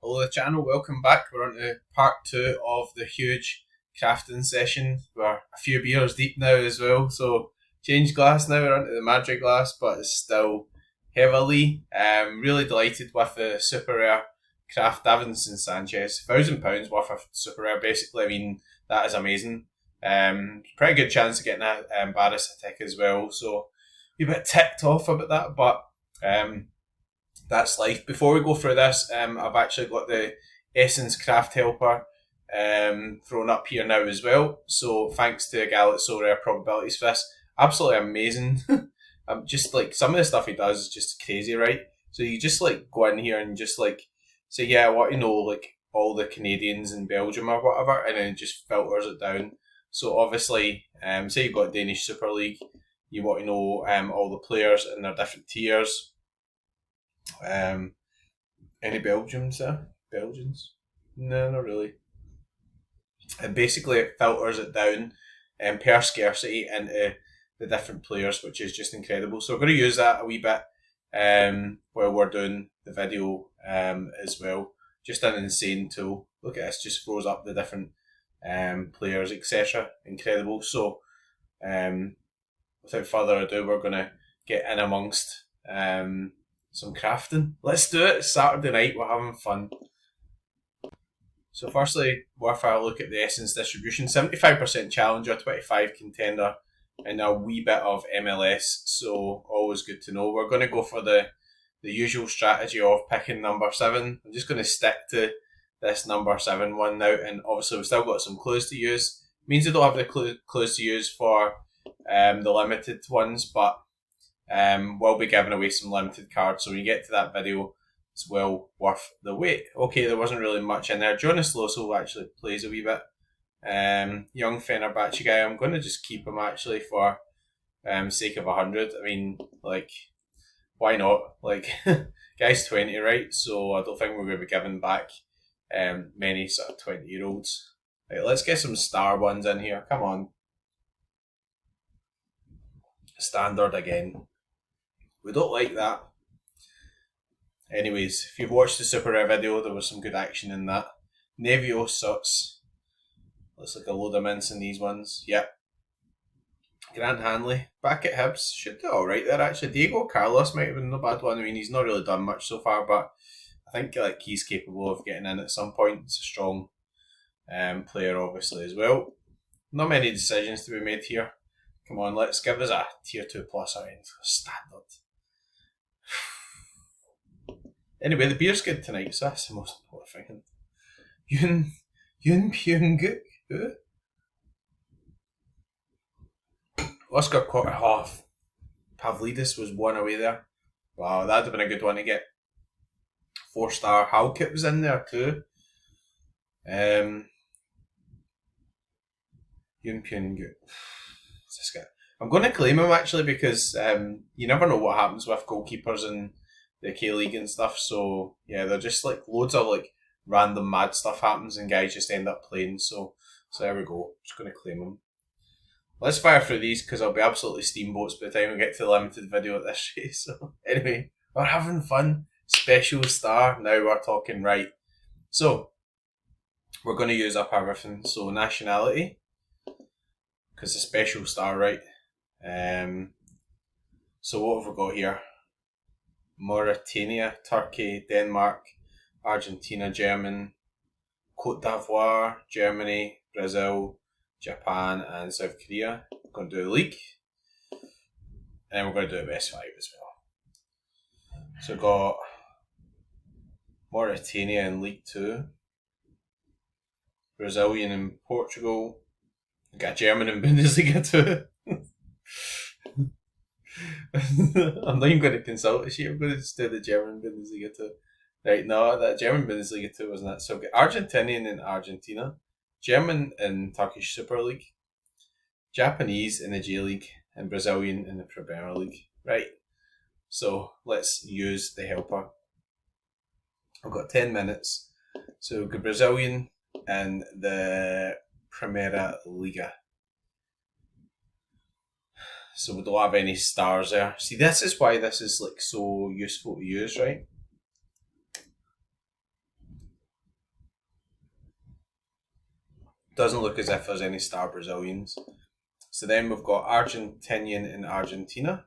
Hello, the channel. Welcome back. We're on to part two of the huge crafting session. We're a few beers deep now as well, so change glass now. We're onto the Madrid glass, but it's still heavily. Really delighted with the super rare craft Davinson Sanchez. £1,000 worth of super rare. Basically, I mean that is amazing. Pretty good chance of getting a Barris tick as well. So a bit ticked off about that, but that's life. Before we go through this, I've actually got the Essence Craft Helper thrown up here now as well. So thanks to a gal at Sorare Probabilities for this. Absolutely amazing. Just like some of the stuff he does is just crazy, right? So you just like go in here and just like say, yeah, I want to know like all the Canadians in Belgium or whatever, and then it just filters it down. So obviously, say you've got Danish Super League, you want to know all the players in their different tiers. Any Belgians there? Belgians? No, not really. And basically, it filters it down per scarcity into the different players, which is just incredible. So we're going to use that a wee bit while we're doing the video as well. Just an insane tool. Look at this, just throws up the different players, etc. Incredible. So without further ado, we're going to get in amongst some crafting. Let's do it. It's Saturday night. We're having fun. So firstly, worth a look at the Essence distribution. 75% Challenger, 25 Contender, and a wee bit of MLS. So always good to know. We're going to go for the usual strategy of picking number 7. I'm just going to stick to this number 7 one now. And obviously we've still got some clues to use. It means we don't have the clues to use for the limited ones, but we'll be giving away some limited cards. So when you get to that video, it's well worth the wait. Okay, there wasn't really much in there. Jonas Loso actually plays a wee bit. Young Fenerbahce guy, I'm going to just keep him actually for sake of 100. I mean, like, why not? Like, guy's 20, right? So I don't think we're going to be giving back many sort of 20-year-olds. Right, let's get some star ones in here. Come on. Standard again. We don't like that. Anyways, if you've watched the Super Rare video, there was some good action in that. Nevio Suts. Looks like a load of mints in these ones. Yep. Grant Hanley. Back at Hibs. Should do alright there actually. Diego Carlos might have been no bad one. I mean, he's not really done much so far, but I think like he's capable of getting in at some point. He's a strong player obviously as well. Not many decisions to be made here. Come on, let's give us a tier 2 plus standard. Anyway, the beer's good tonight, so that's the most important thing. Yun Pyunguk? Who? Oscar quarter half. Pavlidis was one away there. Wow, that'd have been a good one to get. 4-star Halkett was in there too. Yun Pyunguk. What's this guy? I'm going to claim him actually because you never know what happens with goalkeepers in the K-League and stuff. So yeah, they're just like loads of like random mad stuff happens and guys just end up playing. So there we go. Just going to claim him. Let's fire through these because I'll be absolutely steamboats by the time we get to the limited video at this rate. So anyway, we're having fun. Special star. Now we're talking right. So we're going to use up everything. So nationality, because the special star, right? So what have we got here? Mauritania, Turkey, Denmark, Argentina, German, Cote d'Ivoire, Germany, Brazil, Japan, and South Korea. We're going to do the league. And then we're going to do a best 5 as well. So we've got Mauritania in League 2, Brazilian in Portugal, we've got German in Bundesliga 2. I'm not even going to consult this year. I'm going to just do the German Bundesliga 2. Right, no, that German Bundesliga 2 wasn't that. So we've got Argentinian in Argentina, German in Turkish Super League, Japanese in the J League, and Brazilian in the Premier League. Right, so let's use the helper. I've got 10 minutes. So we've got Brazilian in the Primeira Liga. So we don't have any stars there. See, this is why this is like so useful to use, right? Doesn't look as if there's any star Brazilians. So then we've got Argentinian in Argentina.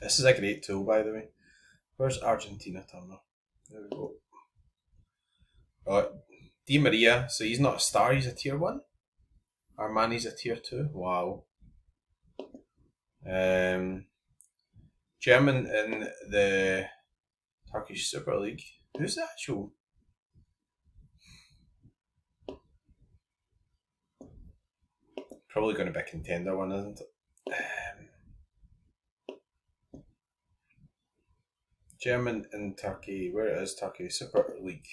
This is a great tool, by the way. Where's Argentina Turner? There we go. Right. Di Maria, so he's not a star, he's a tier 1. Armani's a tier 2. Wow. German in the Turkish Super League. Who's the actual? Probably going to be a contender one, isn't it? German in Turkey. Where is Turkey? Super League.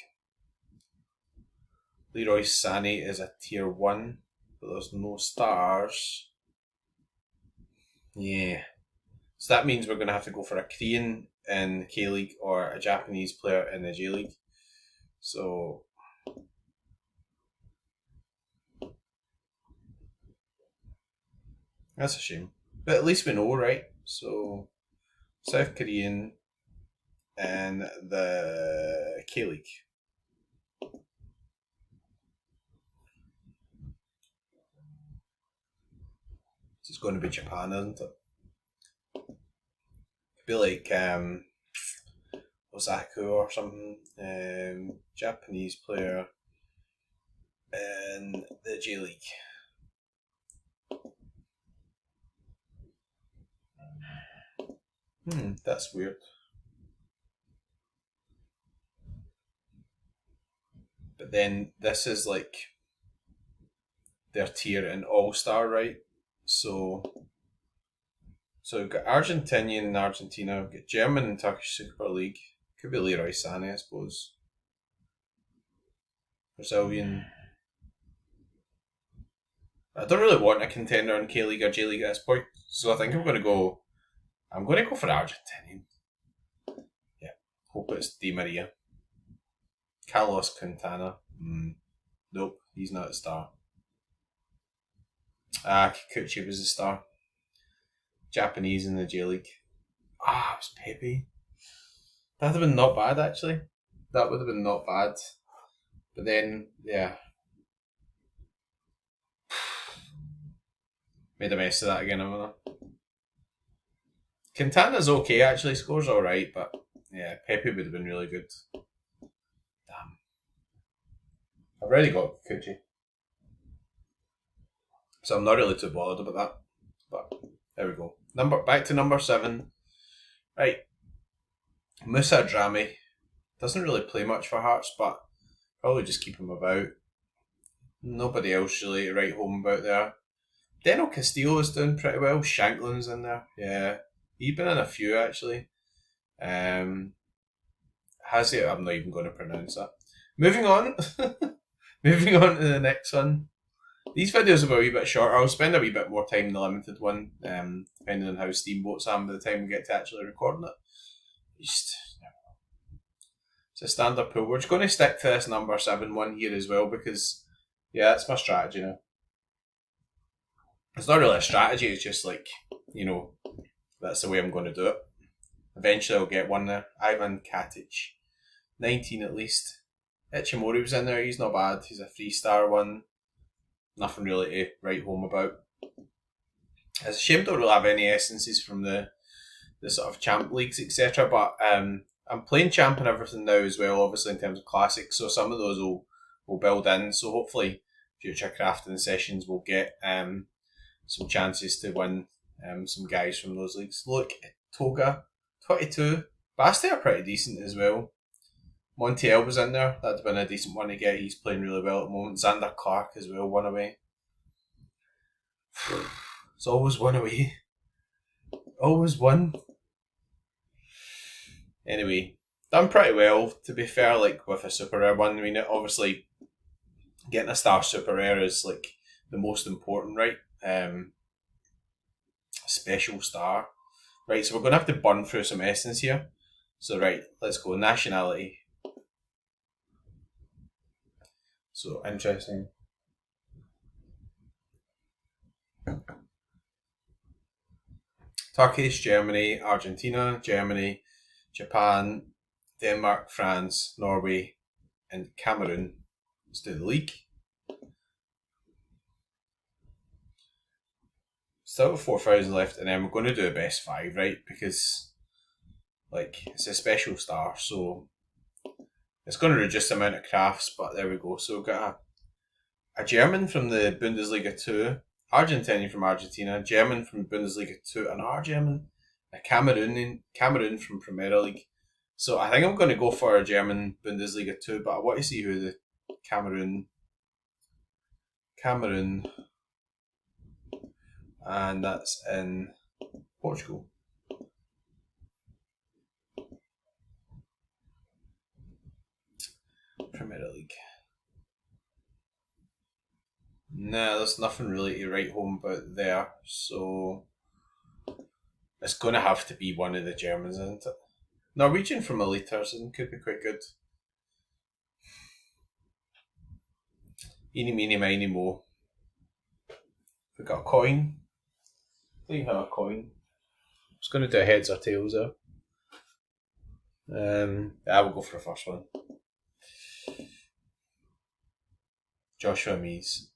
Leroy Sané is a tier 1, but there's no stars. Yeah. So that means we're going to have to go for a Korean in the K League or a Japanese player in the J League. So that's a shame. But at least we know, right? So South Korean and the K League. It's going to be Japan, isn't it? It'd be like Osaka or something. Japanese player in the J League. That's weird. But then this is like their tier in All Star, right? So we've got Argentinian in Argentina, we've got German in Turkish Super League. Could be Leroy Sané, I suppose. Brazilian. I don't really want a contender in K League or J League at this point, so I think I'm going to go for Argentinian. Yeah, hope it's Di Maria. Carlos Quintana. Nope, he's not a star. Kikuchi was a star. Japanese in the J League. It was Pepe. That'd have been not bad, actually. That would have been not bad. But then, yeah. Made a mess of that again, haven't I? Quintana's okay, actually. Scores alright, but yeah, Pepe would have been really good. Damn. I've already got Kikuchi. So I'm not really too bothered about that. But there we go. Back to number 7. Right. Musa Drami. Doesn't really play much for Hearts, but probably just keep him about. Nobody else really to write home about there. Deno Castillo is doing pretty well. Shanklin's in there. Yeah. He's been in a few actually. I'm not even going to pronounce that. Moving on. Moving on to the next one. These videos will be a wee bit shorter. I'll spend a wee bit more time in the limited one, depending on how Steamboat's am by the time we get to actually recording it. It's a standard pool. We're just going to stick to this number 7 one here as well because, yeah, that's my strategy now. It's not really a strategy, it's just like, that's the way I'm going to do it. Eventually I'll get one there. Ivan Katic. 19 at least. Ichimori was in there, he's not bad. He's a 3-star one. Nothing really to write home about. It's a shame don't really have any essences from the sort of champ leagues, etc. But I'm playing champ and everything now as well, obviously in terms of classics, so some of those will build in. So hopefully future crafting sessions will get some chances to win some guys from those leagues. Look, Toga, 22. Basti are pretty decent as well. Montiel was in there. That'd have been a decent one to get. He's playing really well at the moment. Xander Clark as well, one away. It's always one away. Always one. Anyway, done pretty well, to be fair, like with a super rare one. I mean, obviously, getting a star super rare is like the most important, right? Special star. Right, so we're going to have to burn through some essence here. So, right, let's go. Nationality. So, interesting. Turkish, Germany, Argentina, Germany, Japan, Denmark, France, Norway, and Cameroon. Let's do the league. Still have 4,000 left, and then we're going to do a best 5, right? Because, like, it's a special star, so it's going to reduce the amount of crafts, but there we go. So we've got a German from the Bundesliga 2, Argentinian from Argentina, German from Bundesliga 2, another German, a Cameroon from Premier League. So I think I'm going to go for a German Bundesliga 2, but I want to see who the Cameroon, and that's in Portugal. Premier League. Nah, there's nothing really to write home about there, so it's going to have to be one of the Germans, isn't it? Norwegian from Eliteserien could be quite good. Eeny, meeny, miny, mo. We got a coin. Do you have a coin? I was going to do a heads or tails there. I will go for the first one. Joshua Mees.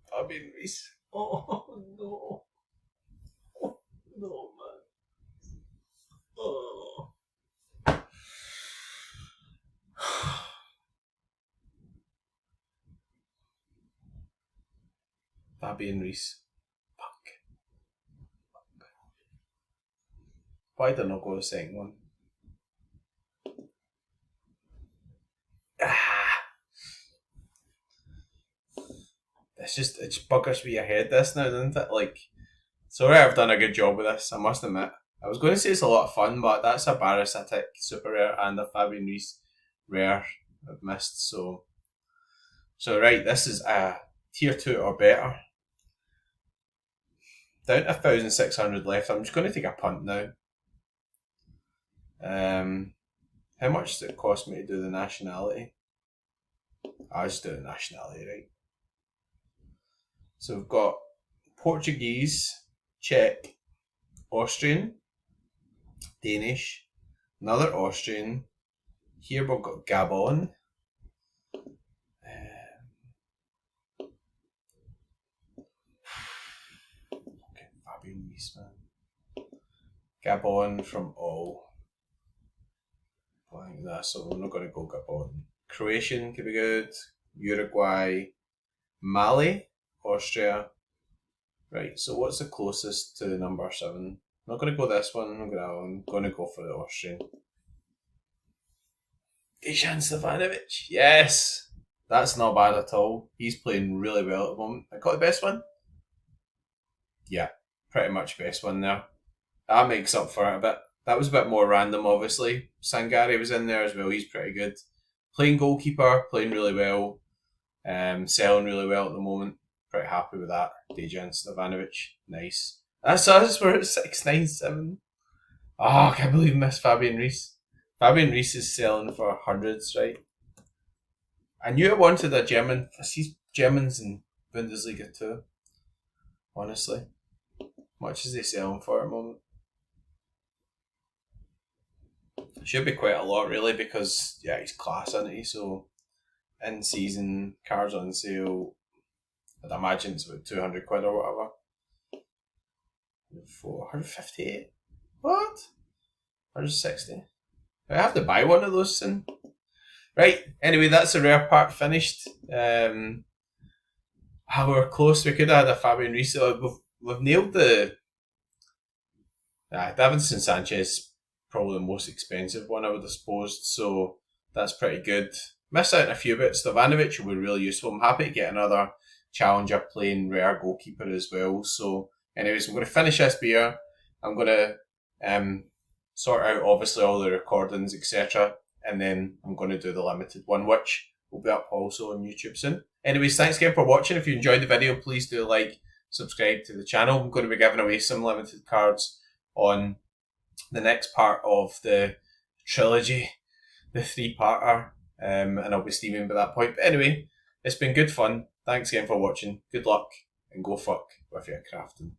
Fabian Reese. Oh no. Oh no, man. Oh. Fabian Reese. Fuck. Why did I not go to the second one? It just buggers me ahead this now, doesn't it? Like, sorry, I've done a good job with this, I must admit. I was going to say it's a lot of fun, but that's a parasitic super rare and a Fabian Reese rare I've missed. So right, this is a tier 2 or better. Down to 1,600 left. I'm just going to take a punt now. How much does it cost me to do the nationality? I'll just do the nationality, right? So we've got Portuguese, Czech, Austrian, Danish, another Austrian. Here we've got Gabon. Okay, Fabian Reese, man. Gabon from all. Like that, so I'm not going to go Gabon. Croatian could be good. Uruguay, Mali, Austria. Right, so what's the closest to number 7? I'm not going to go this one. I'm going to go for the Austrian. Dejan Stefanovic. Yes, that's not bad at all. He's playing really well at the moment. I got the best one. Yeah, pretty much best one there. That makes up for it a bit. That was a bit more random, obviously. Sangare was in there as well. He's pretty good. Playing goalkeeper, playing really well. Selling really well at the moment. Pretty happy with that. Dejan Stefanovic. Nice. That's us. We're at 697. Oh, I can't believe we missed Fabian Reese. Fabian Reese is selling for hundreds, right? I knew I wanted a German. I see Germans in Bundesliga too. Honestly. How much is they selling for at the moment? Should be quite a lot, really, because yeah, he's class, isn't he? So, in season cards on sale, I'd imagine it's about 200 quid or whatever. 458. What? 160. I have to buy one of those soon. Right. Anyway, that's the rare part finished. We were close. We could have had a Fabian Reese. We've nailed the. Davinson Sanchez. Probably the most expensive one, I would have supposed, so that's pretty good. Miss out on a few bits. Stefanovic will be really useful. I'm happy to get another challenger playing rare goalkeeper as well. So, anyways, I'm going to finish this beer. I'm going to sort out obviously all the recordings, etc. And then I'm going to do the limited one, which will be up also on YouTube soon. Anyways, thanks again for watching. If you enjoyed the video, please do like, subscribe to the channel. I'm going to be giving away some limited cards on the next part of the trilogy, the 3-parter, and I'll be streaming by that point. But anyway, it's been good fun. Thanks again for watching. Good luck, and go fuck with your crafting.